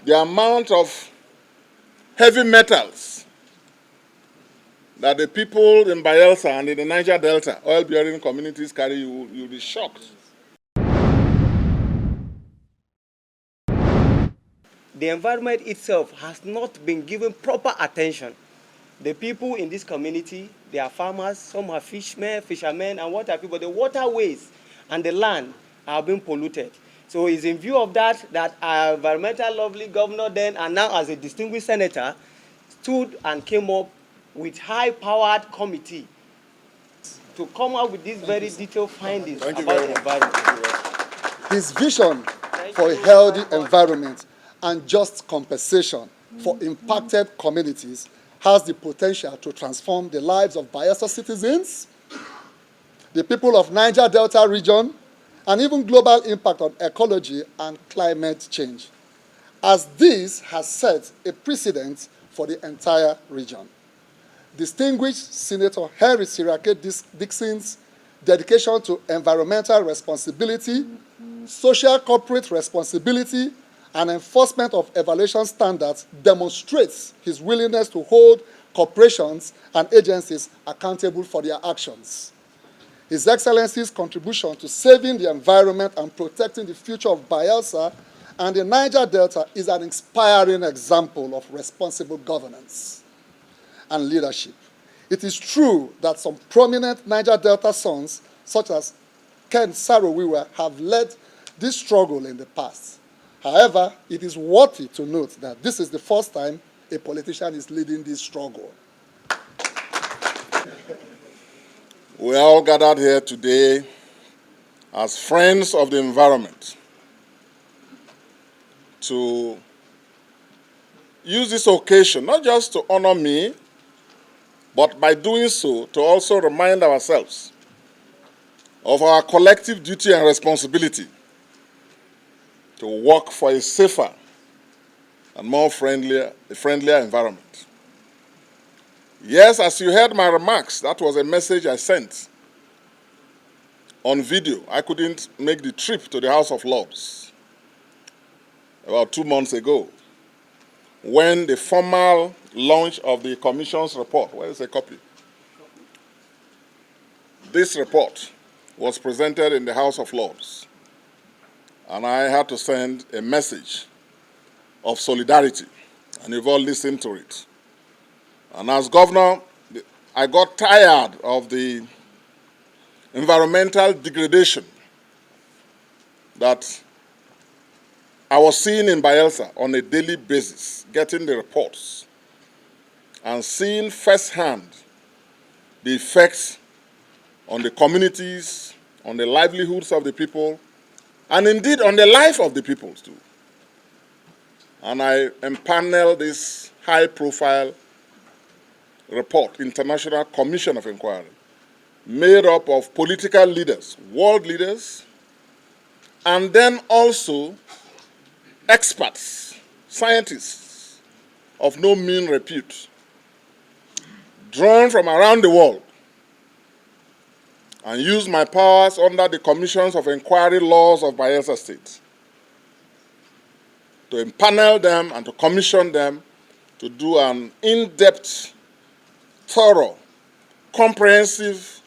the amount of heavy metals that the people in Bayelsa and in the Niger Delta, oil-bearing communities carry, you'll be shocked. The environment itself has not been given proper attention. The people in this community, they are farmers, some are fishermen, and what have you, but the waterways and the land are being polluted. So it's in view of that our environmental lovely governor then, and now as a distinguished senator, stood and came up with high-powered committee to come up with these very detailed findings about the environment. His vision for a healthy environment and just compensation for impacted communities has the potential to transform the lives of Bayelsa citizens, the people of Niger Delta region, and even global impact on ecology and climate change, as this has set a precedent for the entire region. Distinguished Senator Henry Sirake Dixon's dedication to environmental responsibility, social corporate responsibility, and enforcement of evaluation standards demonstrates his willingness to hold corporations and agencies accountable for their actions. His Excellency's contribution to saving the environment and protecting the future of Bayelsa and the Niger Delta is an inspiring example of responsible governance and leadership. It is true that some prominent Niger Delta sons, such as Ken Sarowiwa, have led this struggle in the past. However, it is worthy to note that this is the first time a politician is leading this struggle. We are all gathered here today as friends of the environment to use this occasion not just to honor me, but by doing so to also remind ourselves of our collective duty and responsibility to work for a safer and more friendlier environment. Yes, as you heard my remarks, that was a message I sent on video. I couldn't make the trip to the House of Lords about 2 months ago when the formal launch of the Commission's report, where is a copy? This report was presented in the House of Lords, and I had to send a message of solidarity, and you've all listened to it. And as governor, I got tired of the environmental degradation that I was seeing in Bayelsa on a daily basis, getting the reports and seeing firsthand the effects on the communities, on the livelihoods of the people, and indeed on the life of the people too. And I empaneled this high-profile report, International Commission of Inquiry, made up of political leaders, world leaders, and then also experts, scientists of no mean repute, drawn from around the world, and used my powers under the Commissions of Inquiry laws of Bayelsa State to empanel them and to commission them to do an in-depth, thorough, comprehensive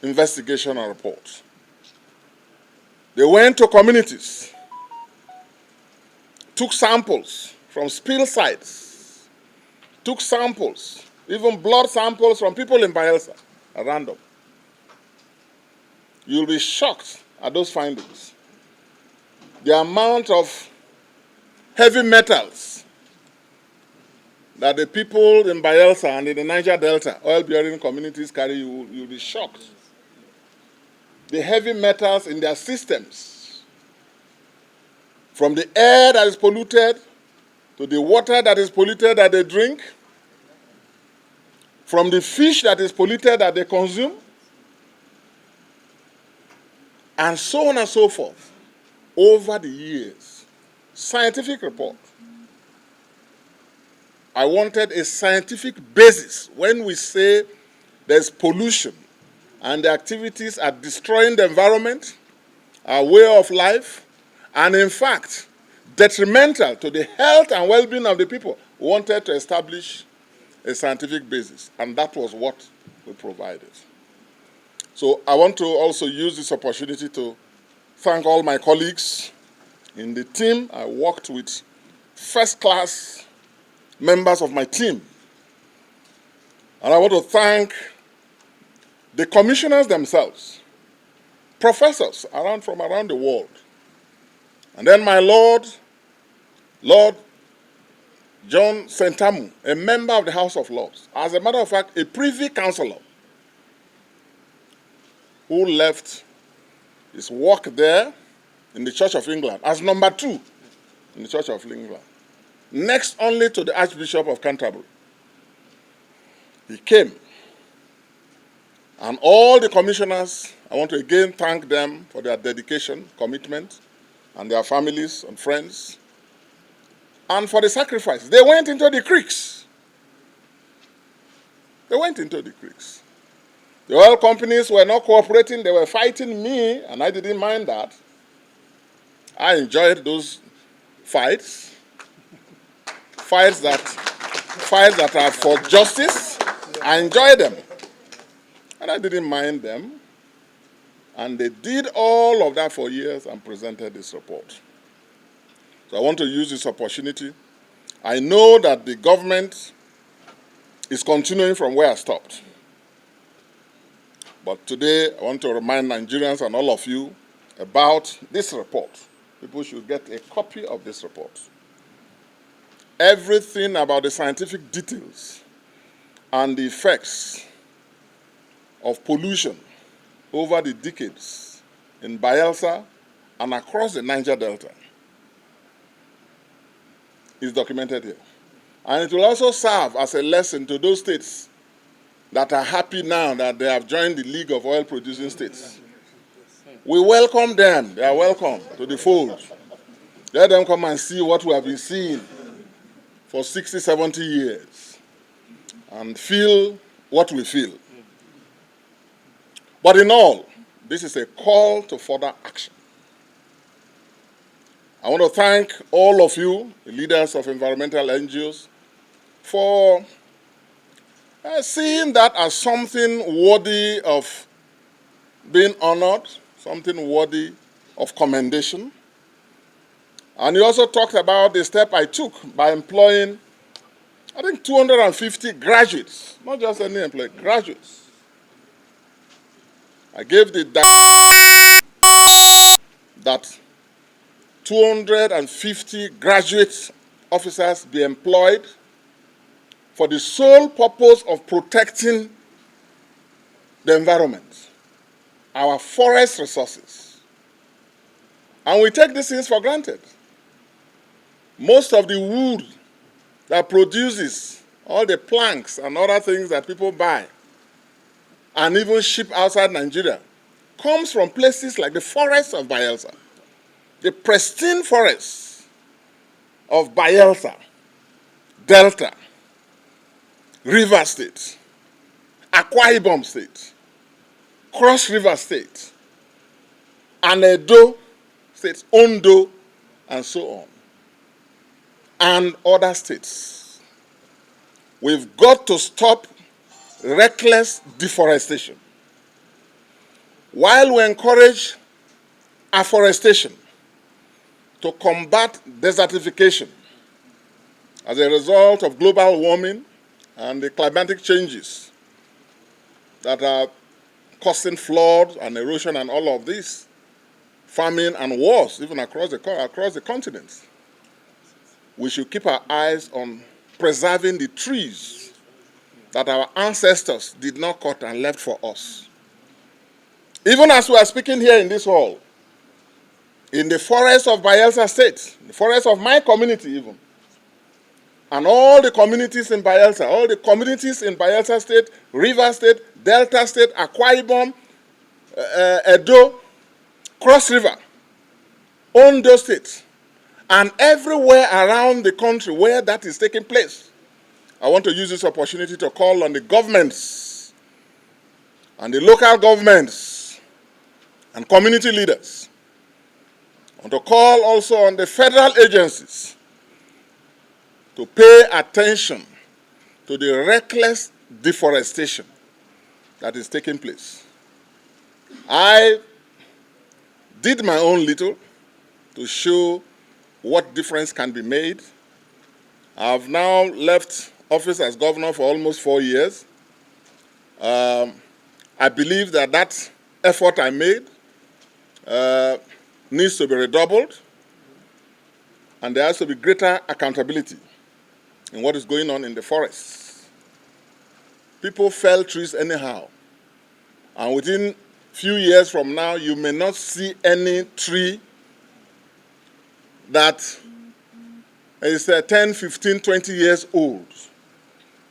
investigation and report. They went to communities, took samples from spill sites, took samples, even blood samples from people in Bayelsa at random. You'll be shocked at those findings. The amount of heavy metals that the people in Bayelsa and in the Niger Delta, oil-bearing communities carry, you'll be shocked. The heavy metals in their systems, from the air that is polluted to the water that is polluted that they drink, from the fish that is polluted that they consume, and so on and so forth, over the years. Scientific report. I wanted a scientific basis when we say there's pollution and the activities are destroying the environment, our way of life, and in fact, detrimental to the health and well-being of the people, wanted to establish a scientific basis, and that was what we provided. So I want to also use this opportunity to thank all my colleagues in the team. I worked with first-class members of my team. And I want to thank the commissioners themselves, professors from around the world. And then my Lord John Sentamu, a member of the House of Lords, as a matter of fact, a privy councillor, who left his work there in the Church of England as number 2 in the Church of England, next only to the Archbishop of Canterbury. He came. And all the commissioners, I want to again thank them for their dedication, commitment, and their families and friends, and for the sacrifice. They went into the creeks. They went into the creeks. The oil companies were not cooperating. They were fighting me, and I didn't mind that. I enjoyed those fights. Fights that are for justice. I enjoyed them. And I didn't mind them. And they did all of that for years and presented this report. So I want to use this opportunity. I know that the government is continuing from where I stopped. But today, I want to remind Nigerians and all of you about this report. People should get a copy of this report. Everything about the scientific details and the effects of pollution over the decades in Bayelsa and across the Niger Delta is documented here. And it will also serve as a lesson to those states that are happy now that they have joined the League of Oil-Producing States. We welcome them. They are welcome to the fold. Let them come and see what we have been seeing for 60, 70 years and feel what we feel. But in all, this is a call to further action. I want to thank all of you, the leaders of environmental NGOs, for seeing that as something worthy of being honored, something worthy of commendation. And you also talked about the step I took by employing, I think, 250 graduates, not just any employee, graduates. I gave the that 250 graduate officers be employed for the sole purpose of protecting the environment, our forest resources. And we take these things for granted. Most of the wood that produces all the planks and other things that people buy and even ship outside Nigeria comes from places like the forests of Bayelsa, the pristine forests of Bayelsa, Delta, River State, Akwa Ibom State, Cross River State, and Edo State, Ondo, and so on, and other states. We've got to stop reckless deforestation. While we encourage afforestation to combat desertification as a result of global warming and the climatic changes that are causing flood and erosion and all of this, famine and wars, even across the continent, we should keep our eyes on preserving the trees that our ancestors did not cut and left for us. Even as we are speaking here in this hall, in the forest of Bayelsa State, the forest of my community even, and all the communities in Bayelsa, all the communities in Bayelsa State, River State, Delta State, Akwa Ibom, Edo, Cross River, Ondo State, and everywhere around the country where that is taking place. I want to use this opportunity to call on the governments and the local governments and community leaders want to call also on the federal agencies to pay attention to the reckless deforestation that is taking place. I did my own little to show what difference can be made. I've now left office as governor for almost 4 years. I believe that that effort I made needs to be redoubled, and there has to be greater accountability in what is going on in the forests. People fell trees anyhow, and within few years from now, you may not see any tree that is 10, 15, 20 years old.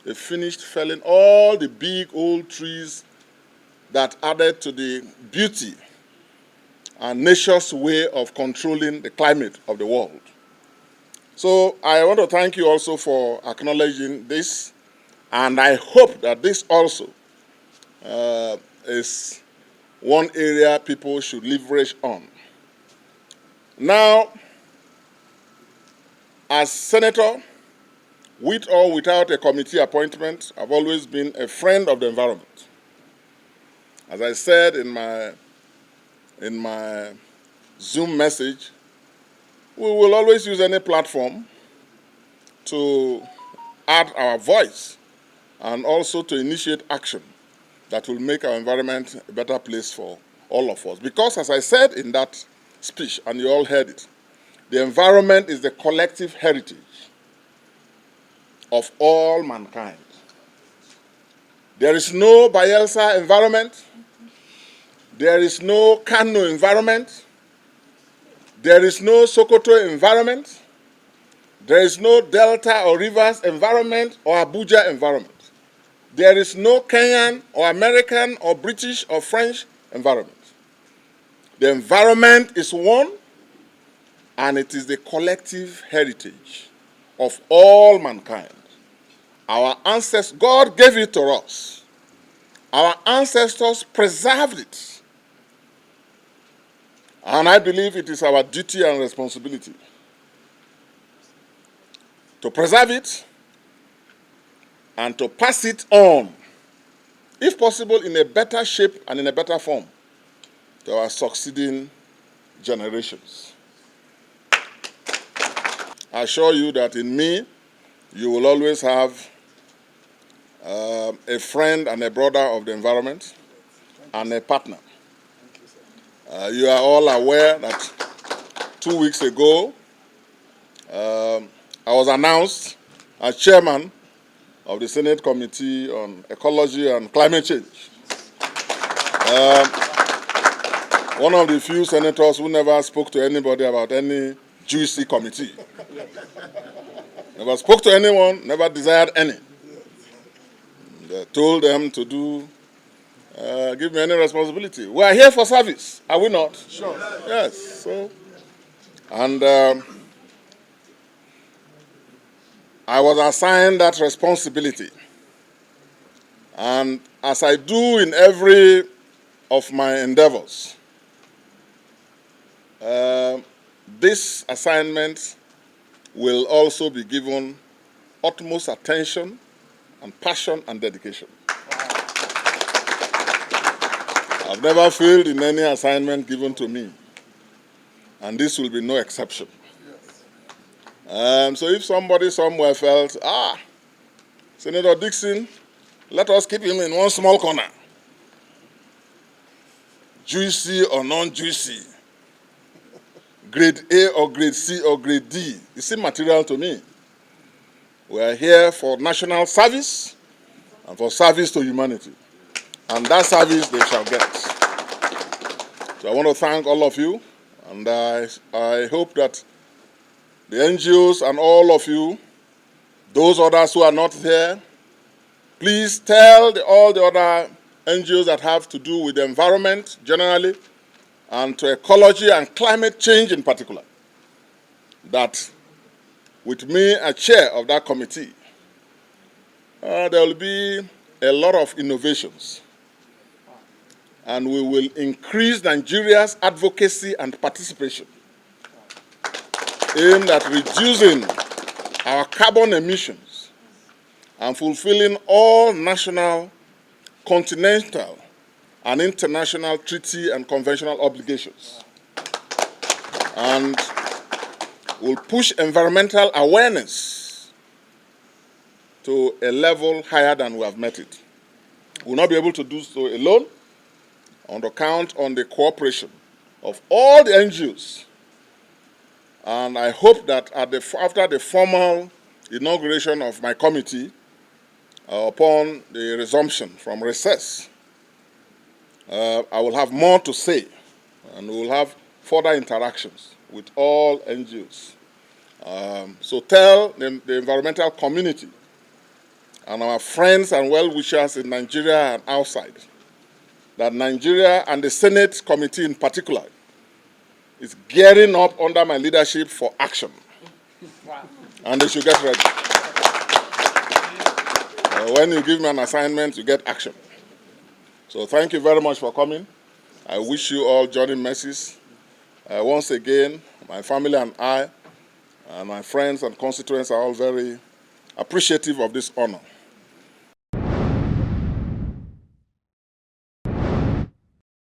They finished felling all the big old trees that added to the beauty and nature's way of controlling the climate of the world. So I want to thank you also for acknowledging this, and I hope that this also is one area people should leverage on. Now, as senator, with or without a committee appointment, I've always been a friend of the environment. As I said in my Zoom message, we will always use any platform to add our voice and also to initiate action that will make our environment a better place for all of us. Because as I said in that speech, and you all heard it, the environment is the collective heritage of all mankind. There is no Bayelsa environment. There is no Kano environment. There is no Sokoto environment. There is no Delta or Rivers environment or Abuja environment. There is no Kenyan or American or British or French environment. The environment is one, and it is the collective heritage of all mankind. Our ancestors, God gave it to us. Our ancestors preserved it. And I believe it is our duty and responsibility to preserve it and to pass it on, if possible, in a better shape and in a better form to our succeeding generations. I assure you that in me, you will always have a friend and a brother of the environment and a partner. You are all aware that 2 weeks ago, I was announced as chairman of the Senate Committee on Ecology and Climate Change. One of the few senators who never spoke to anybody about any juicy committee. Never spoke to anyone, never desired any. They told them to do, give me any responsibility. We are here for service, are we not? Sure. Yes. So, and I was assigned that responsibility. And as I do in every of my endeavors, this assignment will also be given utmost attention and passion and dedication. I've never failed in any assignment given to me, and this will be no exception. So if somebody somewhere felt, Senator Dixon, let us keep him in one small corner, juicy or non-juicy, grade A or grade C or grade D, it's immaterial to me. We are here for national service and for service to humanity. And that service they shall get. So I want to thank all of you, and I hope that the NGOs and all of you, those others who are not there, please tell all the other NGOs that have to do with the environment generally and to ecology and climate change in particular, that with me as chair of that committee, there will be a lot of innovations, and we will increase Nigeria's advocacy and participation aimed at reducing our carbon emissions and fulfilling all national, continental, and international treaty and conventional obligations. And will push environmental awareness to a level higher than we have met it. We will not be able to do so alone, on the count on the cooperation of all the NGOs. And I hope that after the formal inauguration of my committee, upon the resumption from recess, I will have more to say, and we will have further interactions with all NGOs. So tell the environmental community and our friends and well-wishers in Nigeria and outside that Nigeria and the Senate Committee in particular is gearing up under my leadership for action. Wow. And they should get ready. When you give me an assignment, you get action. So thank you very much for coming. I wish you all journey mercies. Once again, my family and I, and my friends and constituents are all very appreciative of this honor.